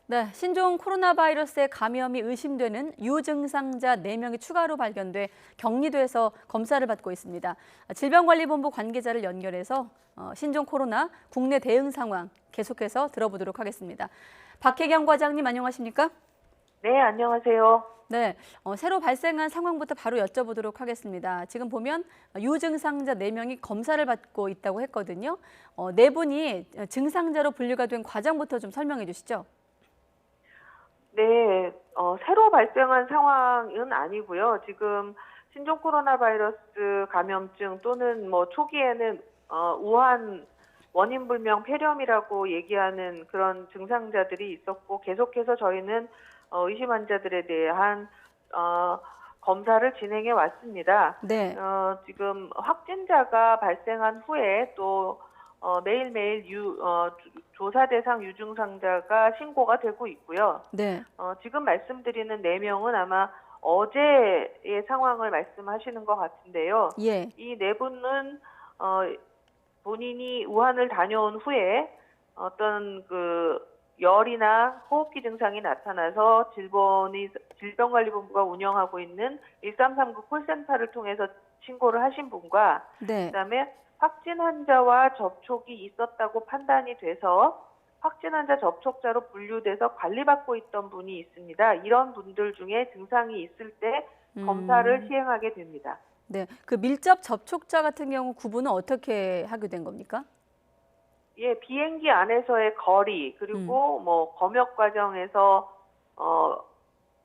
네, 신종 코로나 바이러스에 감염이 의심되는 유증상자 4명이 추가로 발견돼 격리돼서 검사를 받고 있습니다. 질병관리본부 관계자를 연결해서 신종 코로나 국내 대응 상황 계속해서 들어보도록 하겠습니다. 박혜경 과장님 안녕하십니까? 네, 안녕하세요. 네, 새로 발생한 상황부터 바로 여쭤보도록 하겠습니다. 지금 보면 유증상자 4명이 검사를 받고 있다고 했거든요. 네 분이 증상자로 분류가 된 과정부터 좀 설명해 주시죠. 네, 새로 발생한 상황은 아니고요. 지금 신종 코로나 바이러스 감염증 또는 뭐 초기에는 우한 원인 불명 폐렴이라고 얘기하는 그런 증상자들이 있었고 계속해서 저희는 의심 환자들에 대한 검사를 진행해 왔습니다. 네. 지금 확진자가 발생한 후에 또 매일매일 조사 대상 유증상자가 신고가 되고 있고요. 네. 지금 말씀드리는 4명은 아마 어제의 상황을 말씀하시는 것 같은데요. 예. 이 4분은 본인이 우한을 다녀온 후에 어떤 열이나 호흡기 증상이 나타나서 질병관리본부가 운영하고 있는 1339 콜센터를 통해서 신고를 하신 분과 네. 그다음에 확진 환자와 접촉이 있었다고 판단이 돼서 확진 환자 접촉자로 분류돼서 관리받고 있던 분이 있습니다. 이런 분들 중에 증상이 있을 때 검사를 시행하게 됩니다. 네, 그 밀접 접촉자 같은 경우 구분은 어떻게 하게 된 겁니까? 예, 비행기 안에서의 거리 그리고 뭐 검역 과정에서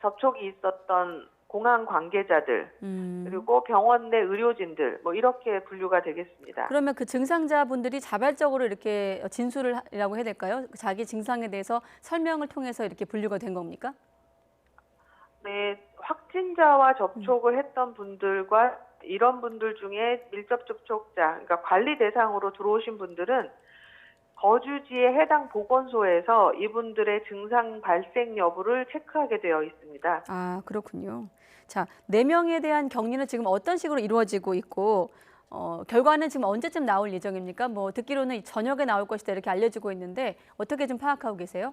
접촉이 있었던 공항 관계자들 그리고 병원 내 의료진들 뭐 이렇게 분류가 되겠습니다. 그러면 그 증상자분들이 자발적으로 이렇게 진술이라고 해야 될까요? 자기 증상에 대해서 설명을 통해서 이렇게 분류가 된 겁니까? 네, 확진자와 접촉을 했던 분들과 이런 분들 중에 밀접 접촉자, 그러니까 관리 대상으로 들어오신 분들은 거주지의 해당 보건소에서 이분들의 증상 발생 여부를 체크하게 되어 있습니다. 아, 그렇군요. 자, 4명에 대한 격리는 지금 어떤 식으로 이루어지고 있고 결과는 지금 언제쯤 나올 예정입니까? 뭐 듣기로는 저녁에 나올 것이다 이렇게 알려지고 있는데 어떻게 좀 파악하고 계세요?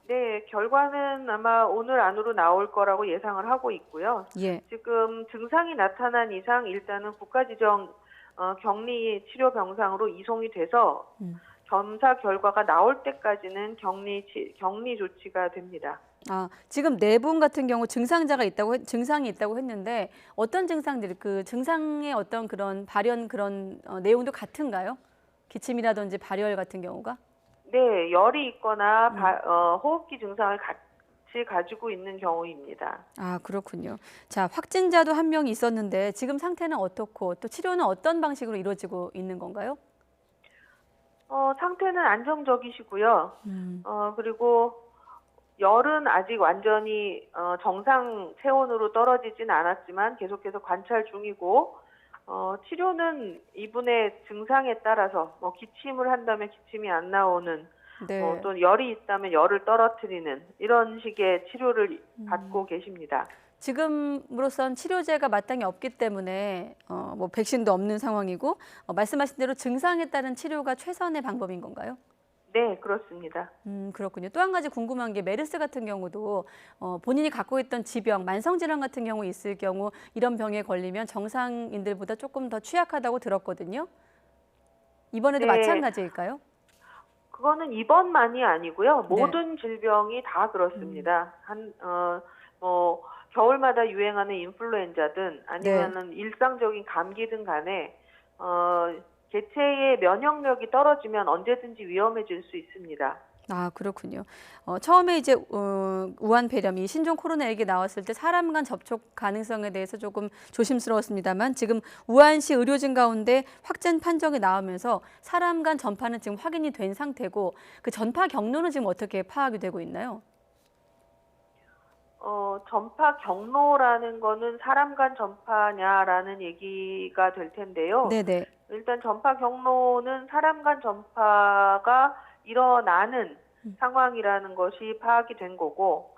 네, 결과는 아마 오늘 안으로 나올 거라고 예상을 하고 있고요. 예. 지금 증상이 나타난 이상 일단은 국가지정 격리 치료 병상으로 이송이 돼서 검사 결과가 나올 때까지는 격리 조치가 됩니다. 아, 지금 4분 같은 경우 증상이 있다고 했는데 어떤 증상들이 그 증상의 어떤 그런 발현 그런 내용도 같은가요? 기침이라든지 발열 같은 경우가? 네, 열이 있거나 호흡기 증상을 같이 가지고 있는 경우입니다. 아, 그렇군요. 자, 확진자도 1명이 있었는데 지금 상태는 어떻고 또 치료는 어떤 방식으로 이루어지고 있는 건가요? 상태는 안정적이시고요. 그리고 열은 아직 완전히 정상 체온으로 떨어지진 않았지만 계속해서 관찰 중이고 치료는 이분의 증상에 따라서 뭐 기침을 한다면 기침이 안 나오는 네. 또 열이 있다면 열을 떨어뜨리는 이런 식의 치료를 받고 계십니다. 지금으로선 치료제가 마땅히 없기 때문에 뭐 백신도 없는 상황이고 말씀하신 대로 증상에 따른 치료가 최선의 방법인 건가요? 네, 그렇습니다. 그렇군요. 또 한 가지 궁금한 게 메르스 같은 경우도 본인이 갖고 있던 지병, 만성질환 같은 경우 있을 경우 이런 병에 걸리면 정상인들보다 조금 더 취약하다고 들었거든요. 이번에도 네, 마찬가지일까요? 그거는 이번만이 아니고요. 네. 모든 질병이 다 그렇습니다. 겨울마다 유행하는 인플루엔자든 아니면은 일상적인 감기든 간에 개체의 면역력이 떨어지면 언제든지 위험해질 수 있습니다. 아, 그렇군요. 처음에 이제 우한 폐렴이 신종 코로나 얘기 나왔을 때 사람 간 접촉 가능성에 대해서 조금 조심스러웠습니다만 지금 우한시 의료진 가운데 확진 판정이 나오면서 사람 간 전파는 지금 확인이 된 상태고 그 전파 경로는 지금 어떻게 파악이 되고 있나요? 전파 경로라는 거는 사람 간 전파냐라는 얘기가 될 텐데요. 네네. 일단 전파 경로는 사람 간 전파가 일어나는 상황이라는 것이 파악이 된 거고,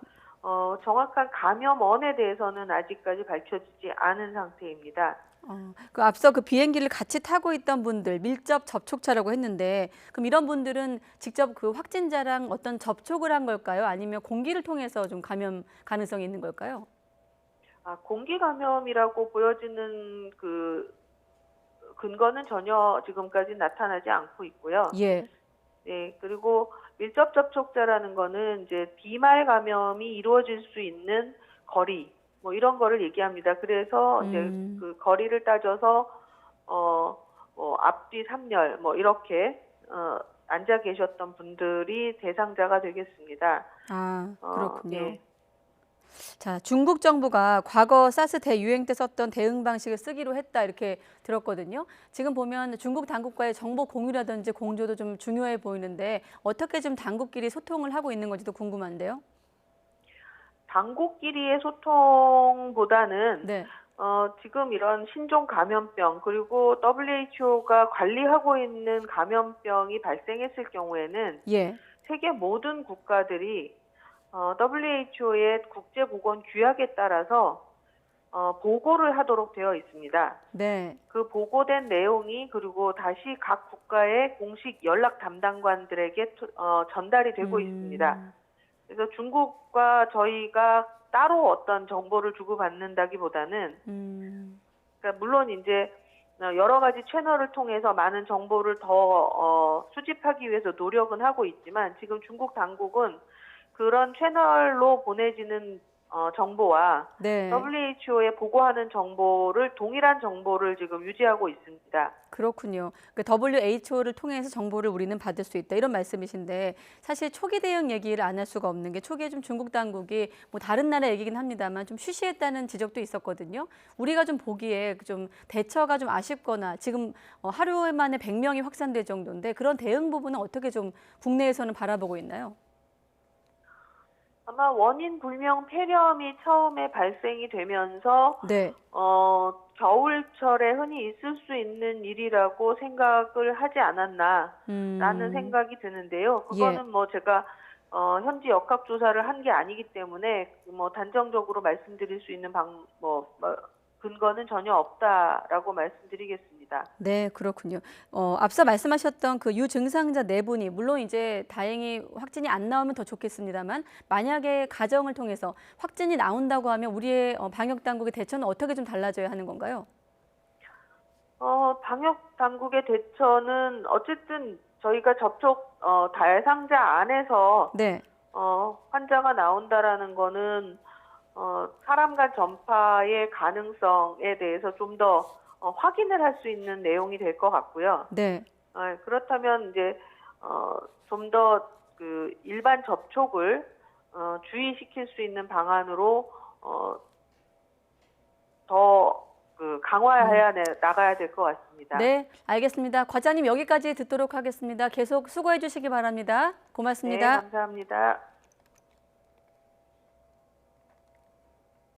정확한 감염원에 대해서는 아직까지 밝혀지지 않은 상태입니다. 그 앞서 그 비행기를 같이 타고 있던 분들, 밀접 접촉자라고 했는데, 그럼 이런 분들은 직접 그 확진자랑 어떤 접촉을 한 걸까요? 아니면 공기를 통해서 좀 감염 가능성이 있는 걸까요? 공기 감염이라고 보여지는 그 근거는 전혀 지금까지 나타나지 않고 있고요. 예. 네, 그리고 밀접 접촉자라는 거는 이제 비말 감염이 이루어질 수 있는 거리, 뭐 이런 거를 얘기합니다. 그래서 이제 그 거리를 따져서 뭐 앞뒤 3열 뭐 이렇게 앉아 계셨던 분들이 대상자가 되겠습니다. 그렇군요. 예. 자, 중국 정부가 과거 사스 대유행 때 썼던 대응 방식을 쓰기로 했다 이렇게 들었거든요. 지금 보면 중국 당국과의 정보 공유라든지 공조도 좀 중요해 보이는데 어떻게 좀 당국끼리 소통을 하고 있는 건지도 궁금한데요. 당국끼리의 소통보다는 네. 지금 이런 신종 감염병 그리고 WHO가 관리하고 있는 감염병이 발생했을 경우에는 예. 세계 모든 국가들이 WHO의 국제보건 규약에 따라서 보고를 하도록 되어 있습니다. 네. 그 보고된 내용이 그리고 다시 각 국가의 공식 연락 담당관들에게 전달이 되고 있습니다. 그래서 중국과 저희가 따로 어떤 정보를 주고받는다기보다는 그러니까 물론 이제 여러 가지 채널을 통해서 많은 정보를 더 수집하기 위해서 노력은 하고 있지만 지금 중국 당국은 그런 채널로 보내지는 정보와 네. WHO에 보고하는 정보를 동일한 정보를 지금 유지하고 있습니다. 그렇군요. 그 WHO를 통해서 정보를 우리는 받을 수 있다 이런 말씀이신데 사실 초기 대응 얘기를 안 할 수가 없는 게 초기에 좀 중국 당국이 뭐 다른 나라 얘기긴 합니다만 좀 쉬쉬했다는 지적도 있었거든요. 우리가 좀 보기에 좀 대처가 좀 아쉽거나 지금 하루 만에 100명이 확산될 정도인데 그런 대응 부분은 어떻게 좀 국내에서는 바라보고 있나요? 아마 원인 불명 폐렴이 처음에 발생이 되면서 네. 겨울철에 흔히 있을 수 있는 일이라고 생각을 하지 않았나라는 생각이 드는데요. 그거는 뭐 제가 현지 역학 조사를 한 게 아니기 때문에 뭐 단정적으로 말씀드릴 수 있는 근거는 전혀 없다라고 말씀드리겠습니다. 네, 그렇군요. 앞서 말씀하셨던 그 유증상자 네 분이 물론 이제 다행히 확진이 안 나오면 더 좋겠습니다만 만약에 가정을 통해서 확진이 나온다고 하면 우리의 방역 당국의 대처는 어떻게 좀 달라져야 하는 건가요? 방역 당국의 대처는 어쨌든 저희가 접촉 대상자 안에서 네. 환자가 나온다라는 거는 사람 간 전파의 가능성에 대해서 좀 더 확인을 할 수 있는 내용이 될 것 같고요. 네. 그렇다면 이제 좀 더 그 일반 접촉을 주의시킬 수 있는 방안으로 더 강화해야 나가야 될 것 같습니다. 네, 알겠습니다. 과장님 여기까지 듣도록 하겠습니다. 계속 수고해 주시기 바랍니다. 네, 고맙습니다. 감사합니다.